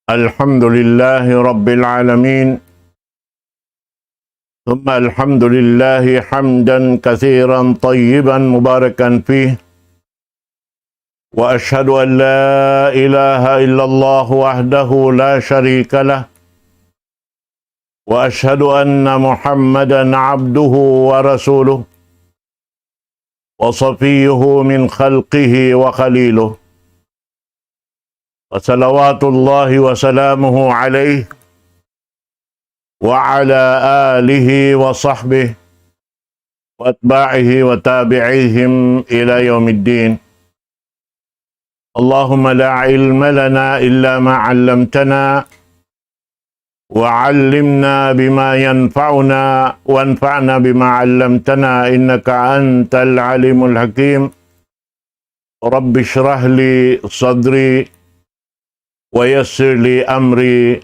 الحمد لله رب العالمين ثم الحمد لله حمدا كثيرا طيبا مباركا فيه وأشهد أن لا إله إلا الله وحده لا شريك له وأشهد أن محمدا عبده ورسوله وصفيه من خلقه وخليله وصلوات الله وسلامه عليه وعلى آله وصحبه وأتباعه وتابعيهم إلى يوم الدين. اللهم لا علم لنا إلا ما علمتنا وعلمنا بما ينفعنا وانفعنا بما علمتنا إنك أنت العليم الحكيم. رب اشرح لي صدري ويسر لي أمري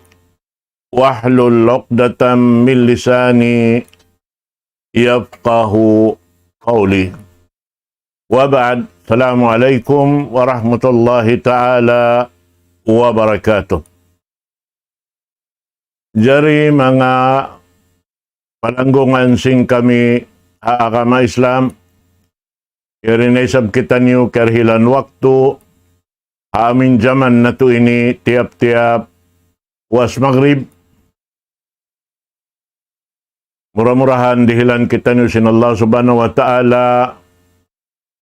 واحلل عقدة من لساني يفقه قولي وبعد. Assalamualaikum warahmatullahi ta'ala wabarakatuh. Jari mga palanggungan sing kami agama Islam, irinisab kita niyo kerhilan waktu, amin zaman na to ini tiap-tiap was maghrib. Murah-murahan dihilan kita niyo sin Allah subhanahu wa ta'ala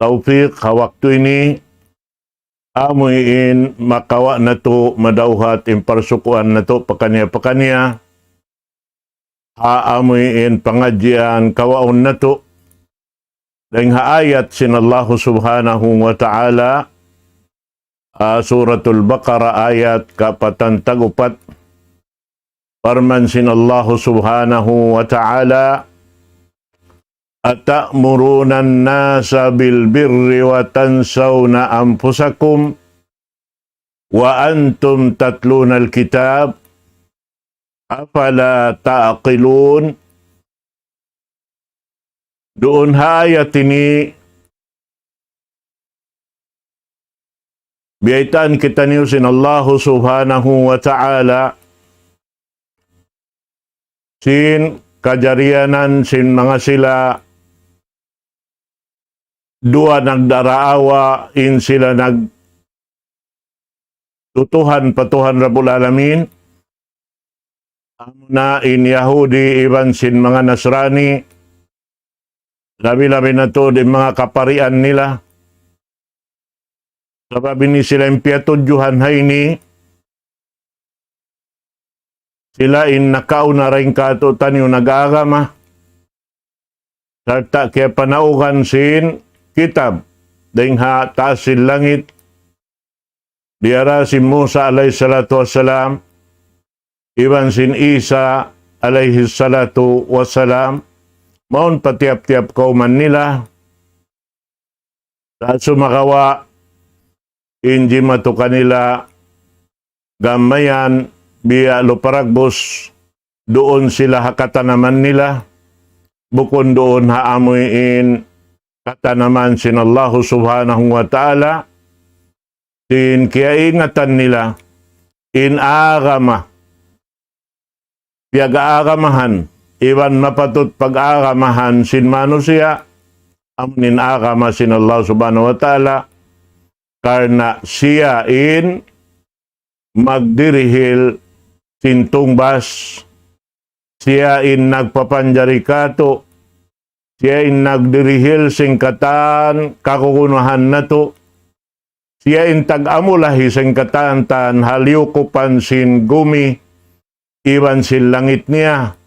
taufiq ha waktu ini amuin makawa na to madauhat imparsukuan na to pakanya-pakanya amuin pengajian kawaon na to dan ayat sin Allah subhanahu wa ta'ala suratul Baqarah ayat kapatan-tagupat farman sin Allah subhanahu wa ta'ala atamuruna an-nasa bil birri wa tansawna anfusakum wa antum tatluna al-kitab afala ta'qilun. Doon ayat ini biyaitan kita niyo sin Allah subhanahu wa ta'ala sin kajarianan sin mga sila dua nagdaraawa in sila tutuhan patuhan Rabbul Alamin na in Yahudi iban sin mga Nasrani labi-labi na to di mga kaparian nila sabab ini sila impiyatudyuhan hayni sila in nakauna rin kato tanyo nag-agama sarta kaya panaugan sin kitab dahing ha tasin langit diara si Musa alayhi salatu wassalam iban sin Isa alayhi salatu wassalam maun patiap-tiap kauman nila sa sumakawa inji matu kanila gamayan biya luparagbos doon sila hakatanaman nila bukon doon haamuin katanaman sin Allah subhanahu wa ta'ala sin kaya ingatan nila in agama piag-aagamahan iwan mapatut pag-aagamahan sin manusia amunin agama sin Allah subhanahu wa ta'ala karena siya in magdirihil sin tungbas siya in nagpapanjari kato siya in nagdirihil singkatan kakukunahan na to. Siya in tag-amulahi singkatan tan halyukupan sin gumi iwan sin langit niya.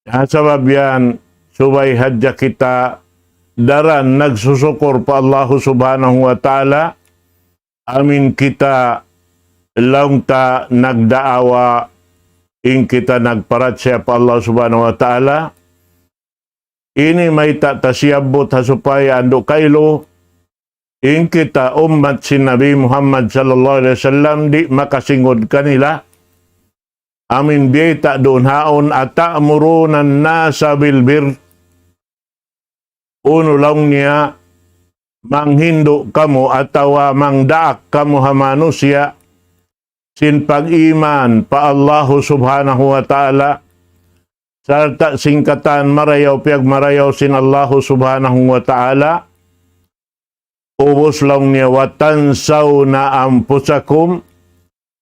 Sabab yan, subay hadya kita daran nagsusukor pa Allah subhanahu wa ta'ala. Amin kita lang ta nagdaawa in kita nagparat siya pa Allah subhanahu wa ta'ala. Ini may tatasiyabot hasupaya ando kailo in kita ummat sin Nabi Muhammad sallallahu alaihi wasallam di makasingod kanila amin biyata doon haon atamuruna nasa bil bir uno lang niya manghindo kamo atawa mangdaak kamo ha manusia sin pag-iman pa Allahu subhanahu wa ta'ala, sarta singkatan marayaw piag marayaw sin Allahu subhanahu wa ta'ala, ubos lang niya watansaw na ampusakum,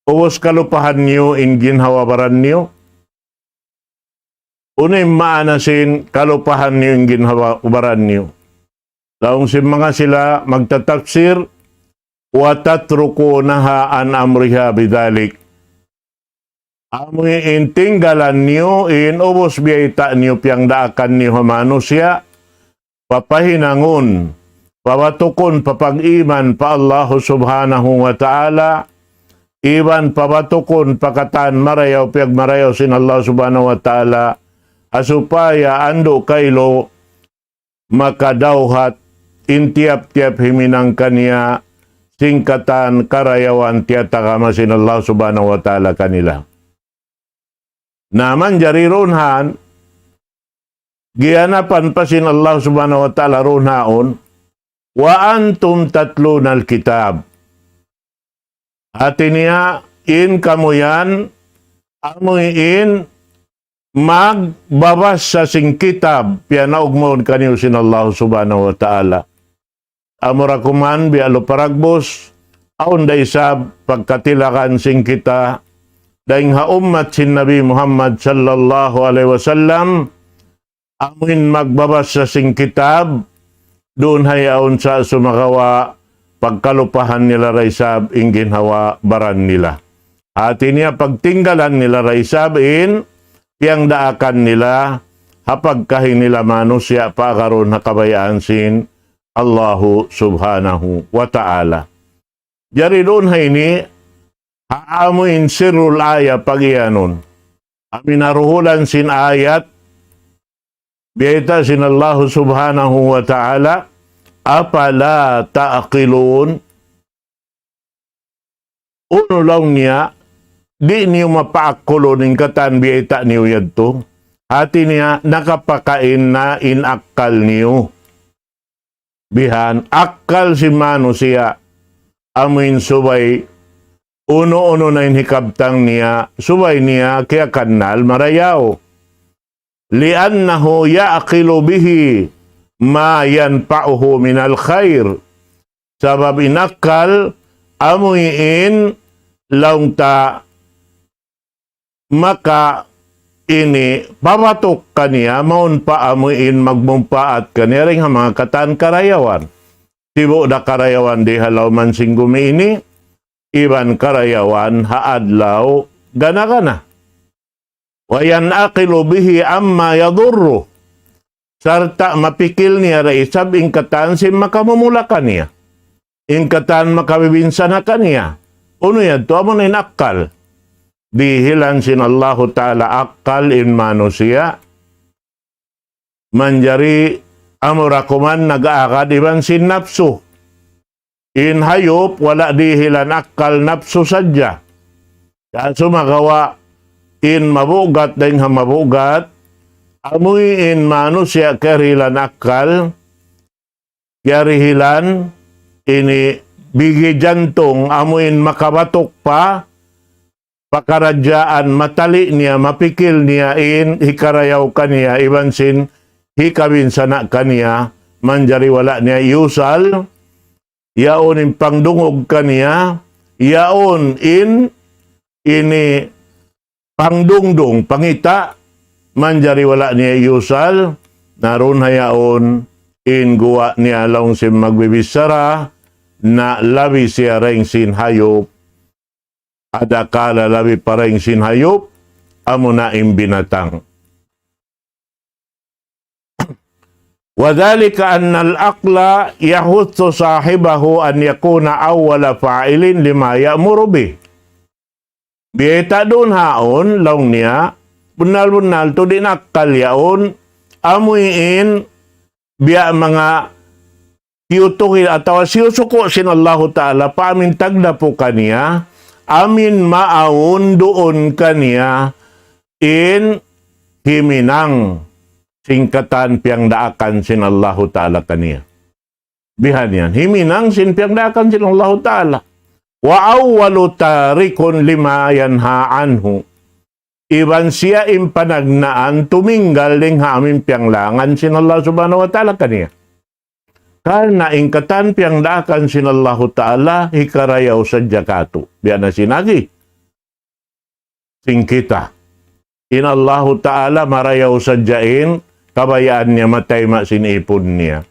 ubos kalupahan niyo in ginhawabaran niyo. Unay maanasin kalupahan niyo in ginhawabaran niyo. Laong si mga sila magtatafsir, watatrukunaha an amriha bidalik. Amoy intinggalan niyo, inubos biyayta niyo piyang daakan niyo manusia, papahinangon, pabatukon papag-iman pa Allah subhanahu wa ta'ala, iban pabatukon pakatan marayaw piyag marayaw sin Allah subhanahu wa ta'ala, asupaya ando kaylo makadawhat intiap-tiap himinang kaniya singkatan karayawan tiyataka masin Allah subhanahu wa ta'ala kanila. Naman jari runhan, gihanapan pa sin Allah subhanahu wa ta'ala runhaon, wa antum tatluna al-kitab. Ati niya, in kamuyan, amoy in, magbabas sa sing kitab, piyanaog mo kaniyo sin Allah subhanahu wa ta'ala. Amurakuman bi aluparagbos, aon da isab pagkatilakan sing kita, daing haummat sin Nabi Muhammad sallallahu alaihi wasallam, amin magbabas sa sing kitab, doon hayaon sa sumakawa pagkalupahan nila raisab ingin hawa baran nila. At niya pagtinggalan nila raisab in, piyang daakan nila, hapagkahin nila manusya pa karon nakabayaan sin Allahu subhanahu wa ta'ala. Jari doon hay ni, haamuin sirul aya pag-iyanon. Amin naruhulan sin ayat, biyata sin Allahu subhanahu wa ta'ala, apala ta'akilun. Uno lang niya, di niyo mapaakulon ng katan biyata niyo yadto. Hati niya, nakapakain na inakal niyo. Bihan, akal si manusia, amin subay, uno-uno na inhikabtang niya, subay niya kaya kanal marayaw. Liannahu ya'akilu bihi ma yanpa'uhu minal khair. Sabab inakal, amuin laung ta maka ini papatok kaniya, maun pa amuin magmumpaat kaniya rin mga katan karayawan. Tibo da karayawan di halaw man singgumi ini, iban karayawan haadlaw gana-gana. Wayan akilu bihi amma yadurru. Sarta mapikil niya raisab ingkatan sin makamumulakan niya. Ingkatan makabibinsan na kaniya. Uno yan, to amo na inakal. Dihilan sin Allah ta'ala akal in manusia. Manjari amurakuman nag-aakad iban sin napsu. In hayop, wala dihilan akal napsu sadya. Kaso magawa in mabugat dahil mabugat, amuy in manusia karilan akal, yarihilan, ini bigi jantong, amuin makabatok pa, pakaradyaan, matali niya, mapikil niya, in hikarayaw kaniya, ibansin, hikabin sana kaniya, manjari wala niya yusal, yaon in pangdungog kaniya, yaon in, ini pangdungdung, pangita, manjari wala niya yusal, naroon hayaon, in guwa niya laong sim magbibisara, na labi siya ring sin hayop, ada kala labi pa ring sin hayop, amo na imbinatang. Wadhalika anna al-aqla yahutsu sahibahu an yakuna awwala fa'ilin lima ya'muru bih. Biyeta doon haon, laong niya, bunal-bunal to dinakal yaon, amuin, biya mga tiyutuhin atawa siyusuko sin Allah Ta'ala paamin tagda po kaniya, amin maawon doon kaniya in himinang singkatan piyang daakan sin Allah Ta'ala kaniya. Bihan yan, himinang sin piyang daakan sin Allah Ta'ala. Wa awwalu tarikun lima yanha anhu. Iban siya impanagnaan tuminggal ding hamin pianglangan sinallahu subhanahu wa ta'ala kaniya. Karena ingkatan piang daakan sinallahu ta'ala hikarayaw sa jakatu. Biya na sinagi. Sing kita. Inallahu ta'ala marayaw sa jain, kabayaan niya matay masinipon niya.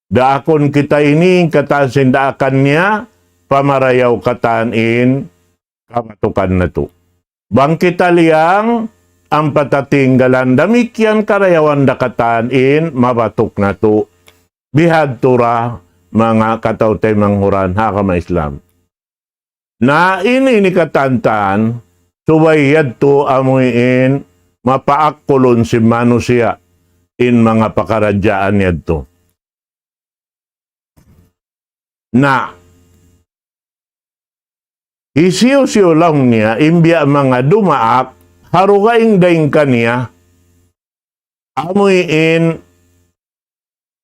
Daakon kita ini ingkatan sindaakan niya, pamarayaw katanin, kamatukan na to. Bang kita liyang ang patatinggalan damikyan karayawan dakatanin, mabatok na to. Bihad tura mga katawtay manghuran hakama Islam. Na ini katantan, subayad to amuin, mapaakulon si manusia in mga pakaradyaan yadto. Na isiyo-siyo lang niya, imbya mga dumaak, harugaing daing kaniya, amuin,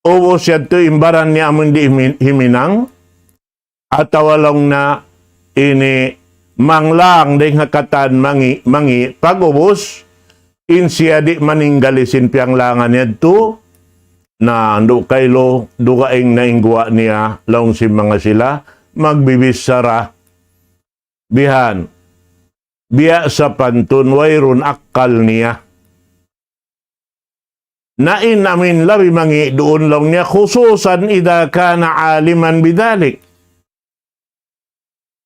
ubos yadto imbaran niya amun di himinang, at awalong na ini manglang daing hakatan mangi pag-ubos, insiya di maninggalisin piyang langan yadto, na ando kaylo, dugaing naingguwa niya, laong si mga sila, magbibisara, bihan, biya sa pantun, wayrun akal niya. Nain namin labi mangi doon lang niya, khususan ida ka na aliman bidalik.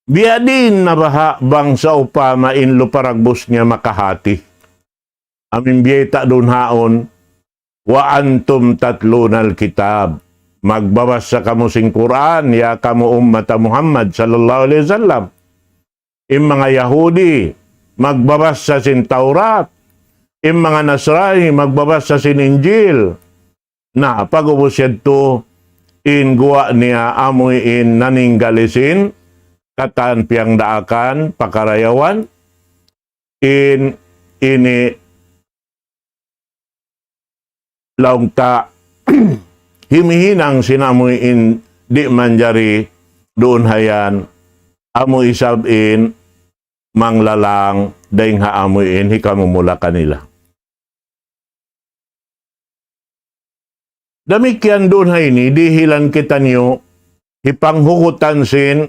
Biya din na baha bang sa upama inlo paragbos niya makahati. Amin biyeta doon haon, wa antum tatlunal kitab. Magbabas sa kamusing Quran, ya kamu ummata Muhammad sallallahu alaihi wasallam. Im mga Yahudi, magbabas sa sin Taurat. Im mga Nasrani, magbabas sa sin Injil. Na pag-ubos to, in guwa niya amoy in naninggalisin, katan piyang daakan, pakarayawan, in ini laungta himihinang sinamoy in di manjari doon hayan, amoy isabin, manglalang, daing haamuin, hikamumula kanila. Damikian doon hay ni, dihilan kita niyo, hipanghukutan sin,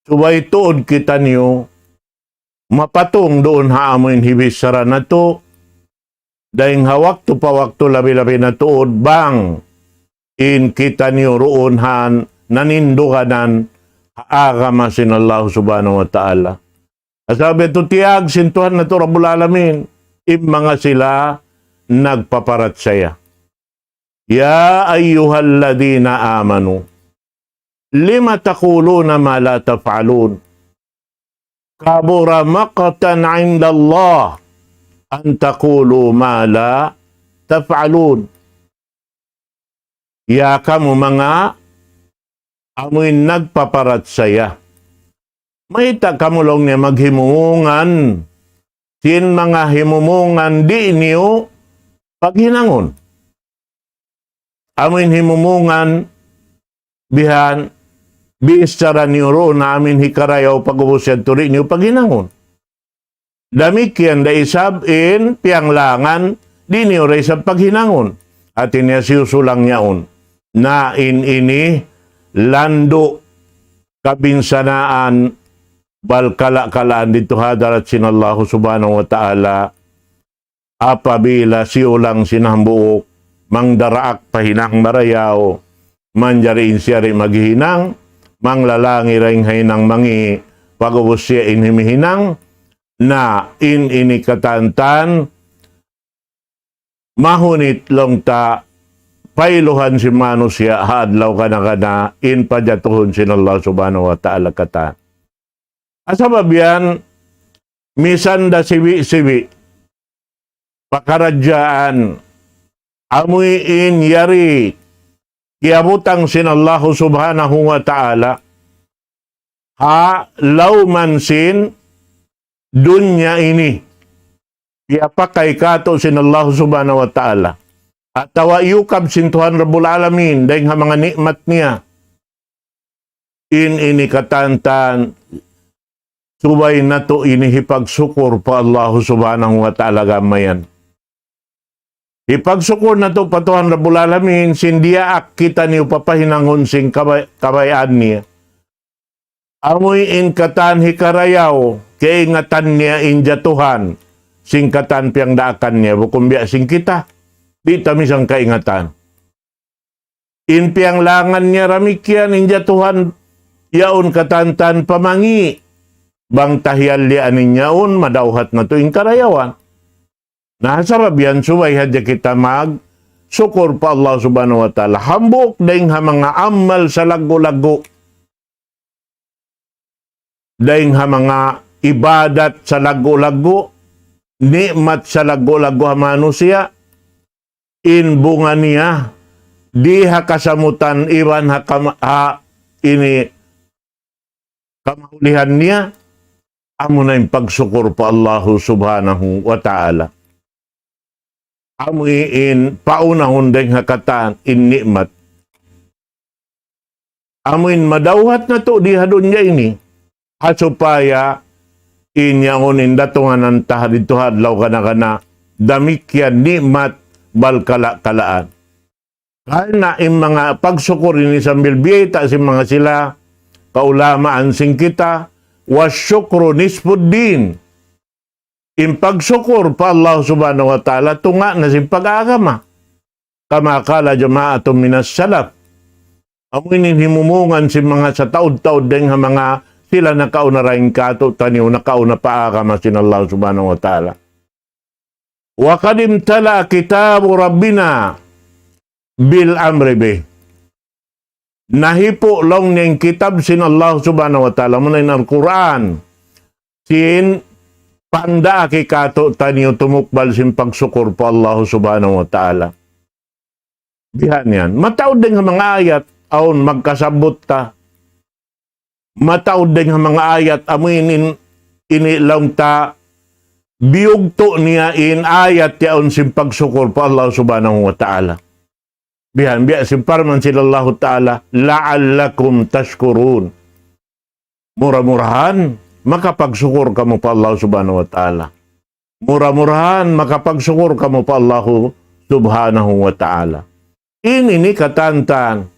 subay tuod kita niyo, mapatong doon haamuin hibisara na to, daing hawak to pawak to labi-labi na tuod, bang, in kita niyo roon han, nanindukanan, haagama sin Allah subhanahu wa ta'ala. Sabi ito tiyag, sintuhan na ito Rabbul Alamin, mga sila nagpaparat saya. Ya ayyuhalladina amanu, lima taquluna ma la taf'alun, kabura maqtan 'inda Allah, an taqulu ma la taf'alun. Ya kamu mga amoy nagpaparat saya. May takamulong niya maghimungan. Sin mga himumungan di niyo paghinangon. Amin himumungan bihan biistara niyo roon na amin hikarayaw pag-ubusyan turi niyo paghinangon. Damikyan da isabin pianglangan di niyo ray sa paghinangon. At inyasiyusulang niyaon na ini lando kabinsanaan balkala-kalaan dito hadarat sinallahu subhanahu wa ta'ala apabila siulang sinambuok mangdaraak pahinang marayaw manjariin siya rin maghihinang manglalangi rin hinang mangi pag-ubos siya inhimihinang na ini katantan mahunit long ta pailuhan si manusia hadlaw kana in pajatuhon sinallahu subhanahu wa ta'ala kata. Asabab yan, misan da siwi-siwi, pakaradyaan, amuin yari, kiabutang sinallahu subhanahu wa ta'ala, ha lauman sin, dunya ini, kiapakay kato sinallahu subhanahu wa ta'ala, at tawa yukab sintuhan Rabbul Alamin, dahil nga mga nikmat niya, ini katantan, subay na to inihipagsukur pa Allah subhanahu wa ta'ala gamayan. Ipagsukur na to patuhan Rabbul Alamin, sindiya kita niyo papahinangon sing kabayaan niya. Amoy in katan hikarayaw, kaingatan niya in jatuhan, sing katan piyang daakan niya, bukumbya sing kita, di tamisang kaingatan. In piyang langan niya ramikyan, in jatuhan, yaon katantan pamangi, bang tahiyal lianin yaon, madauhat na to in karayawan. Nasarap yan, subay hadya kita sukur pa Allah subhanahu wa ta'ala. Hambok dahing mga amal sa lago-lago. Dahing mga ibadat sa lago-lago. Nikmat sa lago-lago manusia. In bunga niya. Di kasamutan iwan ini kamahulihan niya. Amo na yung pagsukur pa Allah subhanahu wa ta'ala. Amuin paunahon dahil hakatan in nikmat. Amuin madawat na to di hadon niya ini. Hasupaya inyaon datungan ng tahadito hadlaw kana damikyan nikmat balkala-kalaan. Kaya in mga pagsukur ini sambil biyeta si mga sila kaulamaan sing kita wasyukru nisfuddin. In pagsukur pa Allah subhanahu wa ta'ala, tunga na si pag-agama. Kamakala jama'atong minas salaf. Amoy himumungan si mga sa taod-taod din mga sila nakaunaraing kato, taniw nakauna paagama sin Allah subhanahu wa ta'ala. Wa kadim tala kitabu Rabbina bil amri bih. Nahipo long niyang kitab sin Allah subhanahu wa ta'ala, muna yung Al-Quran. Sin panda ki kato taniyo tumukbal sin pagsukur po Allah subhanahu wa ta'ala. Bihan yan. Mataod din mga ayat, aon magkasabot ta. Mataod din mga ayat, amuin inilaw ta, biyugto niya in ayat yaon sin pagsukur po Allah subhanahu wa ta'ala. Bihan, biya sin parman sila Allah ta'ala, la'allakum tashkurun. Murah-murahan, makapagsukur kamo pa Allah subhanahu wa ta'ala. Murah-murahan, makapagsukur kamo pa Allah subhanahu wa ta'ala. Ini ni katantan.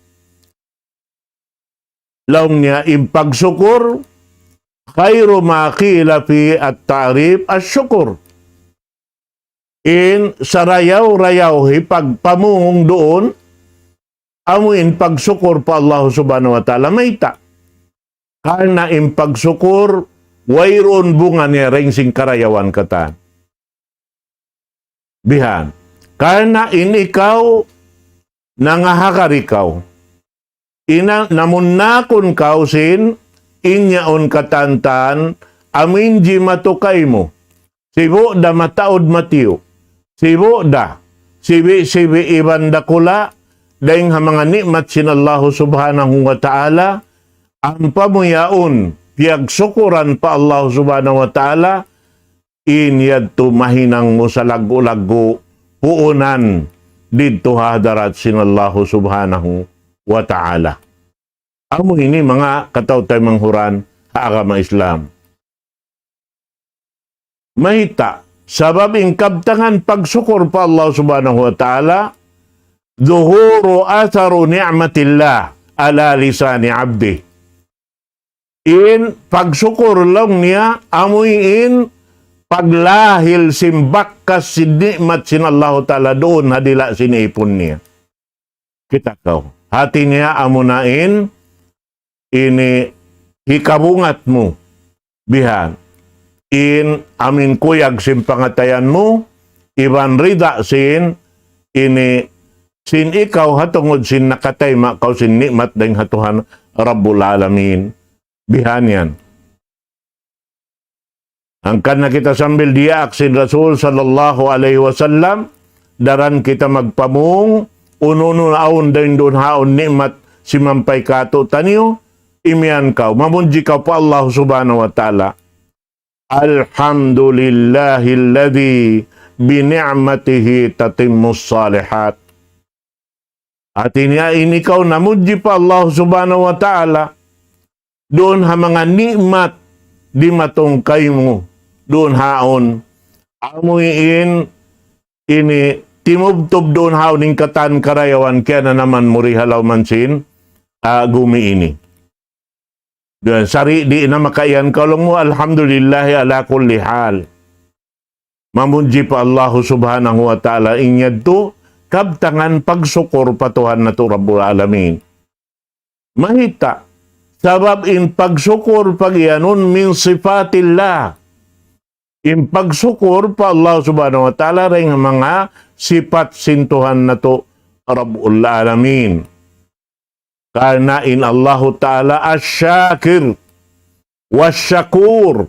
Laong niya, impagsukur, khayru maqila fi at-ta'rif as-syukur. In sarayaw-rayaw, hipagpamungong doon, amuin pagsukur pa Allah subhanahu wa ta'ala, may ta. Karena impagsukur, wayron bunga niya ring sing karayawan kata. Bihan. Karena ikaw, nangahakar ikaw. Namunakon kau sin, inyaon katantan, aminji matukay mo. Sibo da mataod matiyo. Sibo da. Sibi iban da kula, dahing mga nikmat sin Allah subhanahu wa ta'ala, ang pamuyaon, piyagsukuran pa Allah subhanahu wa ta'ala, inyad tumahinang mo sa lago-lago, puunan, dito hadarat sin Allah subhanahu wa ta'ala. Amo ini mga kataw-tay manghuran sa agama Islam. Mahita, sabab ingkabtangan pagsukur pa Allah subhanahu wa ta'ala, zuhuru atharu ni'matillah ala lisani abdi. In pagsukur lang niya, amuin paglahil simbakkas sinikmat sin Allah ta'ala doon hadila sinipon niya. Kita kau. Hati niya amunain, ini hikabungat mo, bihan. In amin kuyag sin pangatayan mo, iban rida sin, ini sin ikaw hatungod sin nakatayma, kau sin nikmat dahing hatuhan Rabbul Alamin. Bihan yan. Angkan na kita sambil diak sin Rasul sallallahu alaihi wasallam, daran kita magpamung, uno-uno aun din doon haon nikmat si mampay kato taniyo, imian kau, mamunji kau pa Allah subhanahu wa ta'ala. Alhamdulillahilladzi bini'matihi tatimmus salihat. At ini kau namunji pa Allah subhanahu wa ta'ala, doon ha mga nikmat di matungkay mo, doon haon, amuin ini, timubtob doon haon ning katan karayawan, kaya na naman muri halaw mansin, gumi ini. Doon, sari di na makaiyan kalong mo, alhamdulillahi ala kulli hal. Mamunji pa Allah subhanahu wa ta'ala inyad to, kabtangan pagsukor patuhan na to Rabbul Alamin. Mahita, sabab in pagsukor pagyanon min sifatillah. In pagsukor pa Allah subhanahu wa ta'ala rin mga sifat sintuhan na to Rabbul Alamin. Karena in Allah ta'ala asyakir wasyakur.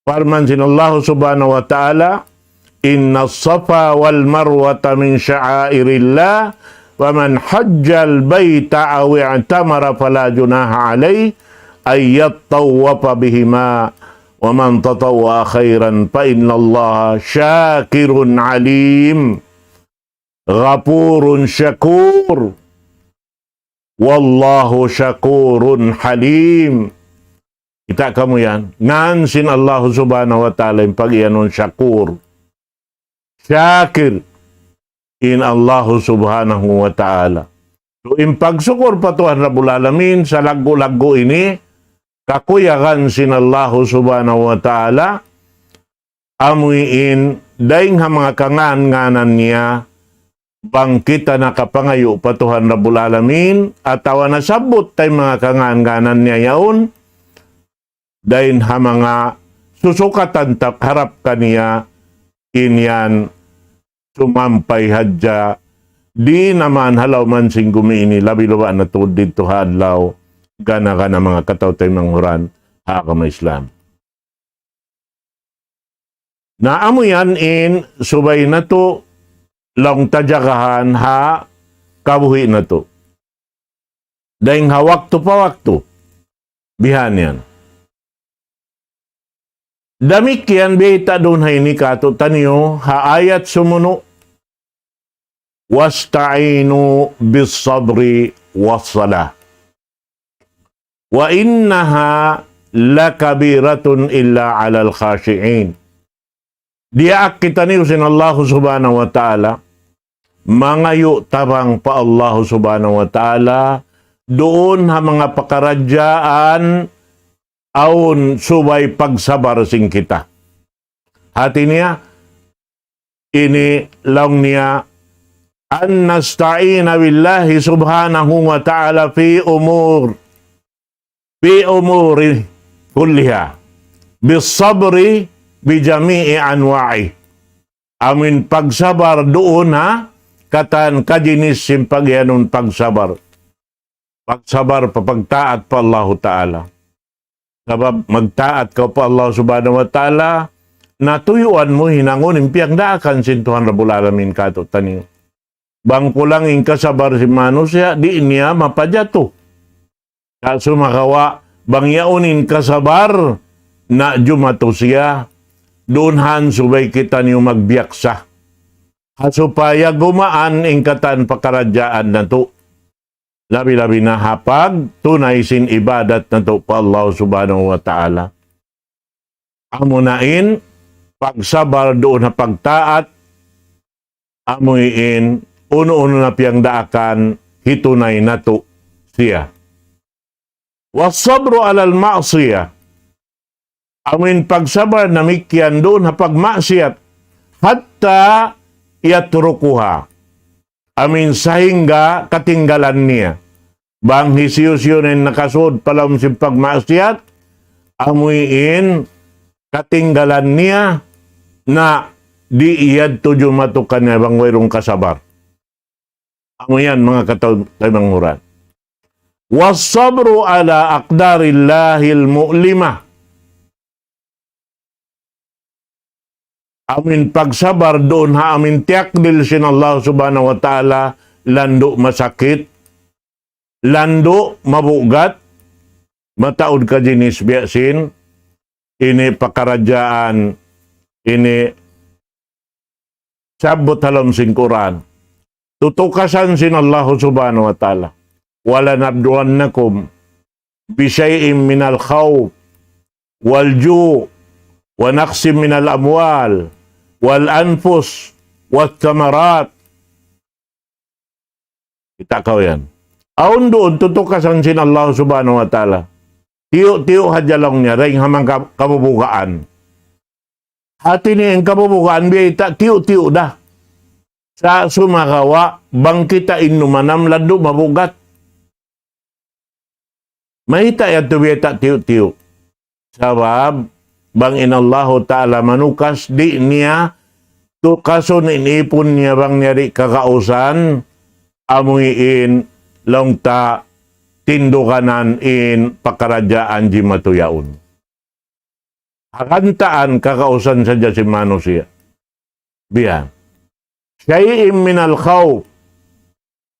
Farman sin Allah subhanahu wa ta'ala, inna safa wal marwata min sya'airillah, wa man hajjal baita aw i'tamara fala junaha alayhi ay yattawafa bihima, wa man tatawwa khairan fa inna Allah syakirun alim, ghafurun syakur. Wallahu syakurun halim. Kita kamu yan. Ngansin Allah subhanahu wa ta'ala yung pag-ianon syakur. Syakir. In Allah subhanahu wa ta'ala. So, in pagsukur pa Tuhan Rabbul Alamin sa lago-lago ini, kakuyakan sin Allah subhanahu wa ta'ala, amuin daing ha mga kangan-nganan niya, bang kita nakapangayo pa Tuhan Rabbul Alamin, at tawa na sabot tay mga kangan-nganan niya yaon, dahin ha mga susukatan harap kaniya, inyan sumampay hadya, di naman halaw man sing gumiini, labi-luwa na to dito hadlaw, gana mga kataw tay manghuran, hakama Islam. Naamo yan in subay na to, lang tadjakahan ha kabuhi na to. Dahing ha wakto pa wakto. Bihan yan. Damik yan bita doon ha ini kato tanyo ha ayat sumuno. Wasta'inu bis sabri wassalah. Wa innaha lakabiratun illa alal khashi'in. Diak kita niyo sin Allah subhanahu wa ta'ala, mangayo tabang pa Allah subhanahu wa ta'ala, doon ha mga pakaradyaan, aun subay pagsabar sing kita. Hati niya, ini lang niya, an nasta'ina billahi subhanahu wa ta'ala fi umuri kulliha, bis sabri bijami'i anwa'i. Amin pagsabar doon ha, katan kajinis simpagyanon pagsabar. Pagsabar papagtaat pa Allah Ta'ala. Sabab magtaat ka pa Allah subhanahu wa ta'ala, natuyuan mo hinangon impiyang daakan sintuhan Rabbul Alamin kato tani. Bangko lang in kasabar si manusia, di niya mapadyato. Kaso makawa, bangyaunin kasabar, na jumato siya, doon han subay kita niyo magbiaksa. Supaya gumaan ingkatan pakaradyaan na to. Labi-labi na hapag, tunay sin ibadat na to pa Allah subhanahu wa ta'ala. Amunain, pagsabar doon na pagtaat, amuin, uno-uno na piyang daakan, hitunay na to siya. Wasabru alal ma'asiyah. Amin pagsabar na mikyan doon na pagmaksiyat hatta yatrukuha. Amin sahingga katinggalan niya. Bang hisiyos-yonin nakasud palam si pagmaksiyat, amuin katinggalan niya na di iyad to jumatukan niya bang wayrong kasabar. Amuyan mga katawang huran. Wasabru ala aqdarillahil mu'limah. Amin pagsabar doon ha amin tiakdil sin Allah subhanahu wa ta'ala, lando masakit, lando mabugat, mataod ka jinis biyasin, ini pakaradyaan, ini sabot halam sin Quran. Tutukasan sin Allah subhanahu wa ta'ala. Wala nabduannakum bisyai'in minal khawf wal ju' wa naqsim minal amwal wal anfus wat thamarat. Kita kau yan. Aun doon tutukasan sin Allah subhanahu wa ta'ala. Tiyo hajalong niya ring hamang kabubukaan. Hati ni ang kabubukaan biya tiyo dah. Sa sumakawa bang kita inumanam lado mabugat. Mahita yato biya tiyo. Sabab bang inallahu ta'ala manukas di niya tukason inipon niya bang nyari kakausan amuin long ta tindukanan in pakarajaan di matuyaon. Hakantaan kakausan saja si manusia. Biya. Syai'im minal khawf.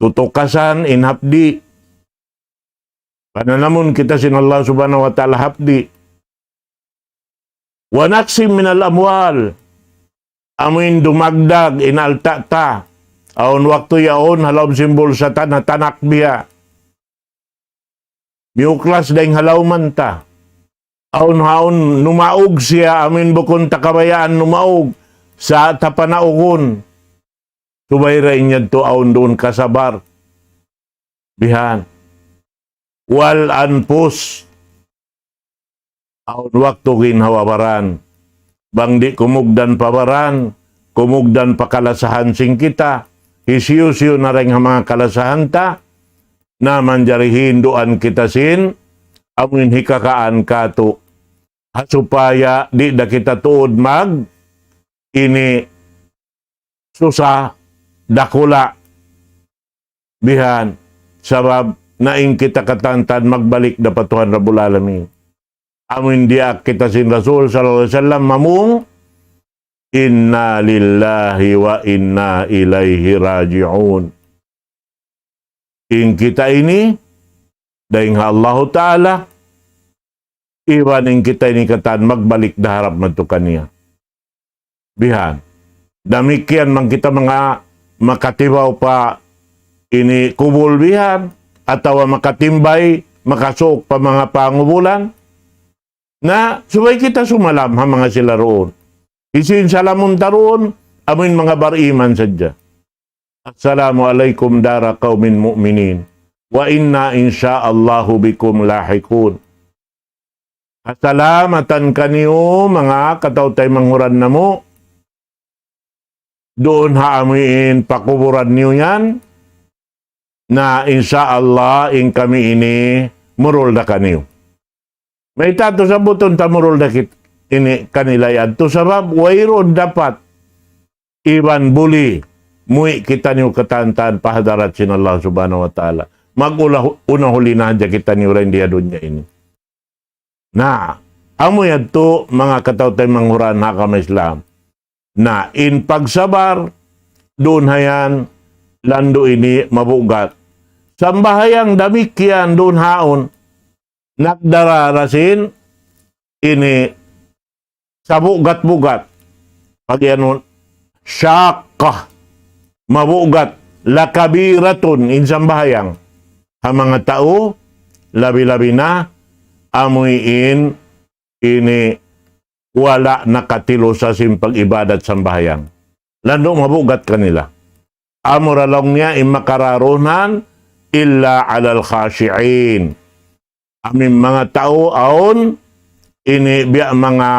Tutukasan in hapdi. Pananamun kita sin Allah subhanahu wa ta'ala hapdi. Wa naqsim minal amwal. Amin dumagdag in alta-ta. Aun waktu yaon halaw simbol sa tanak biya. Miuklas daing halaw man ta. Aun numaog siya amin bukon takabayaan numaog sa tapanaugon. Subayray niya to aun doon kasabar. Bihan. Wal anpus. Aun waktu ginhawabaran. Bang di kumugdan pabaran. Kumugdan pakalasahan sing kita. Isiyo-siyo na rin ang mga kalasahan ta. Na manjari hinduan kita sin. Amin hikakaan kato. Supaya di da kita tuod mag. Ini susah. Dakula. Bihan. Sabab naing kita katantan magbalik dapat Tuhan Rabbul Alamin. Amin dia kita sin Rasul sallallahu alaihi wasallam mamung. Inna lillahi wa inna ilaihi raji'un. In kita ini daing Allah Ta'ala iwanin kita ini katan magbalik daharap matukan niya. Bihan. Damikian man kita mga makatibaw pa ini kubul bihan atau makatimbay makasok pa mga pangubulan na subay kita sumalam ha mga sila roon. Isin salamun taroon amin mga bariman sadya. Assalamualaikum dara qaumin mu'minin wa inna insyaallahu bikum lahikun. Asalamatan kaniyo mga katawtay manghuran na mo. Doon haamin pakuburan niyo yan na insyaallah in kami ini murul da kaniyo. May tato sa buton ta murul da ini kanila yan. To sabab wayron dapat iban buli mui kita niyo katantan pahadarat sin Allah subhanahu wa ta'ala. Mag-una huli na dya kita niyo rin diya dunya ini. Na, amo yan to mga katawtay manghuran hakam Islam. Na in pagsabar, doon hayan, lando ini mabugat. Sambahayang damikyan doon haon, nagdararasin, ini sabugat-bugat. Pag yan, syakah, mabugat, lakabiratun, in sambahayang. Ang mga tao, labi-labi na, amuin, ini, wala nakatilo sa simpag ibadat sambahayang. Lalo mabugat kanila. Amuralong niya imakararonan illa alal khashi'in. Aming mga tao aon ini biya mga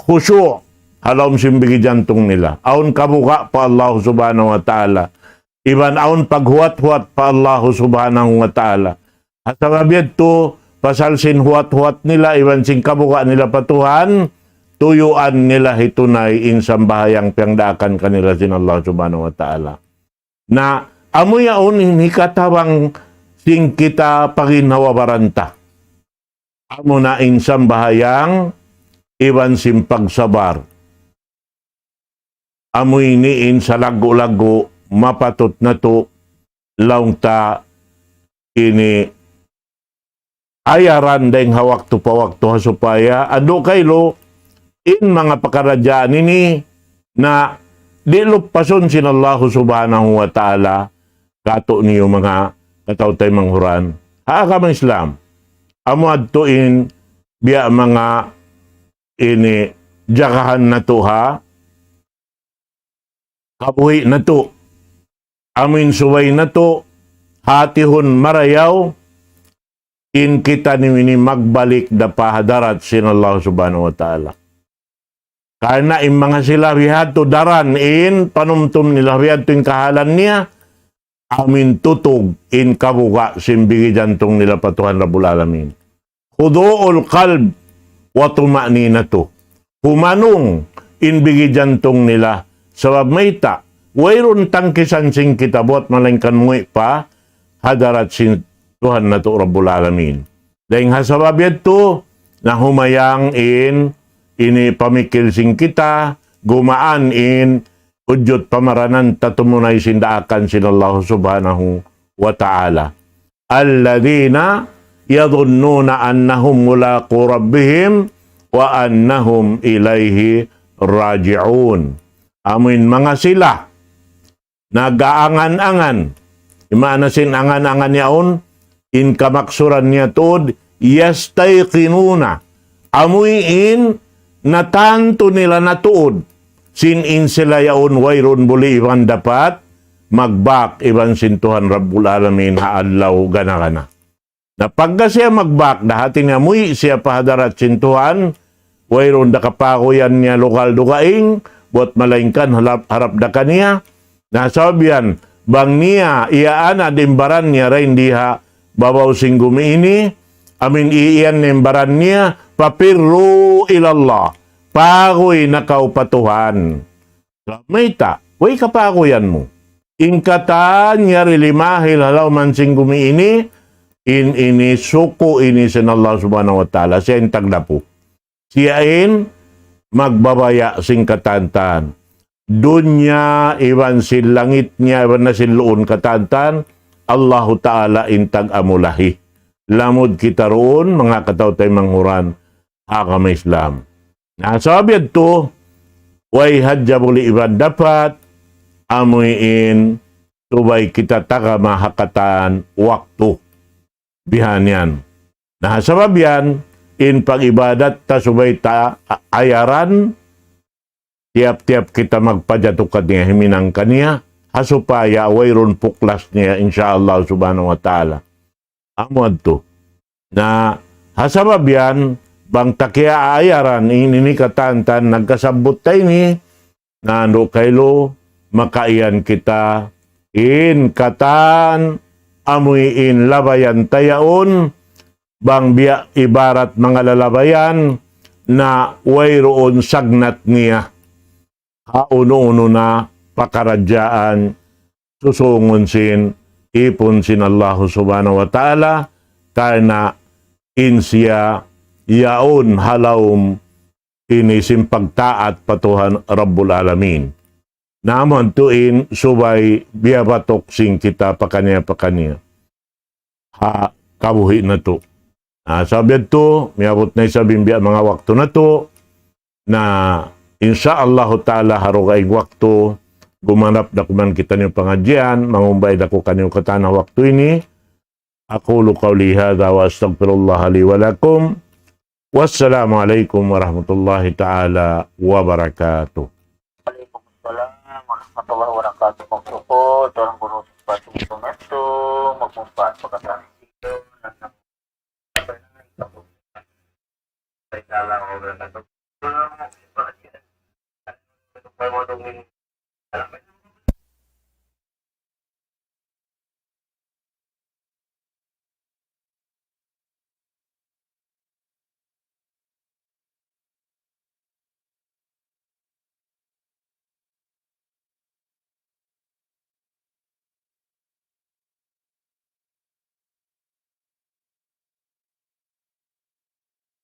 khusyu' halawm simbigi jantong nila. Aon kabuka pa Allah subhanahu wa ta'ala. Iban aon paghuat-huat pa Allah subhanahu wa ta'ala. At sababiyad to pasal sin huat-huat nila, iban sin kabuka nila patuhan, tuyuan nila hitunay in sambahayang piyangdakan kanila sin Allah subhanahu wa ta'ala. Na amoy yaon hikatawang sing kita paginhawabaranta. Amo na in sambahayang iban sin pagsabar. Amoy niin sa lago-lago mapatot na to laung ta ini ayaran dahing hawak to pawak to supaya ado kaylo in mga pakarajaan ini na dilupason sin Allah subhanahu wa ta'ala kato niyo mga katawtay manghuran. Agama Islam. Amo adtuin biya mga ini jakahan na to ha. Kabuhi na to. Amin suway na to. Hatihon marayaw. In kita ni magbalik da pahadarat sin Allah subhanahu wa ta'ala. Karena in mga sila rihato daran in panumtum nila rihato in kahalan niya. Amin tutog in kabuka simbigi jantong nila patuhan Rabbul Alamin. Hudu'ul qalb wa tuma'ninatu. Humanong in bigi jantong nila. Sabab mayta, wayron tangkisan sing kitabot malangkan mui pa hadarat sin Tuhan na to Rabbul Alamin. Dahil hasabab yato na humayang in ini pamikil sing kita, gumaan in udyot pamaranan tatumunay sindaakan sin Allah subhanahu wa ta'ala. Alladhina yadhunnuna annahum mulaqu rabbihim wa annahum ilayhi raji'un. Amin mga sila nagaangan-angan. Imana sin angan-angan yaon in kamaksuran niya tod yastayqinuna. Amuin na tanto nila natuod sin in sila yaon wayron buli iban dapat magbak iban sintuhan Rabbul Alamin haadlaw gana-gana. Na pagka siya magbak dahati nga muy siya pahadarat sintuhan wayron da kapakoyan niya lokal dugaing buat malaingkan harap da kaniya nasabihan bang niya iyaana dimbaran niya rin diha babaw singgumi ini amin iiyan nimbaran niya papirru ilallah pakoy nakaupatuhan mayta way kapakoyan mo ingkatan niya rilimahil halaw man singgumi ini ini suko ini sin Allah subhanahu wa ta'ala siya in tagdapo siya in magbabaya sing katantan dunya iban sin langit niya iban na sin luon katantan Allahu ta'ala intag amulahi lamod kita roon mga katawtay manghuran agama Islam nasabiad to way hadjabuli iban dapat amuin tubay kita taka mahakatan waktu bihanyan nasabab yan in pag-ibadat ta subay ta ayaran tiap-tiap kita magpajatukad niya himinang kaniya hasupaya wayron puklas niya insyaallah subhanahu wa ta'ala. Amod to na hasabab yan bang takia ayaran ini katantan nagkasabot tayo ni na ano kaylo makaiyan kita in katan amuy in labayan tayaon bang biya ibarat mga lalabayan na wayroon sagnat niya kauno-uno na pakaradyaan susungon sin ipon sin Allah subhanahu wa ta'ala karena in siya yaon halawm inisim pagtaat patuhan Rabbul Alamin naman tuin subay biyabatok sing kita pakanya ha kabuhi na to sabiad to miyabot na isabing biya mga waktu na to na insyaallah ta'ala harugay waktu gumanap na kuman kita niyong pangadyan, mangumbay na ko kanyong katana waktu ini. Aqulu qawli hadha wa astagfirullah li wa lakum. Wassalamualaikum warahmatullahi ta'ala wabarakatuh. Waalaikumsalam warahmatullahi wabarakatuh. Magsukod, orang guru sepatu itu, magmumpat pagkatang ito, dalam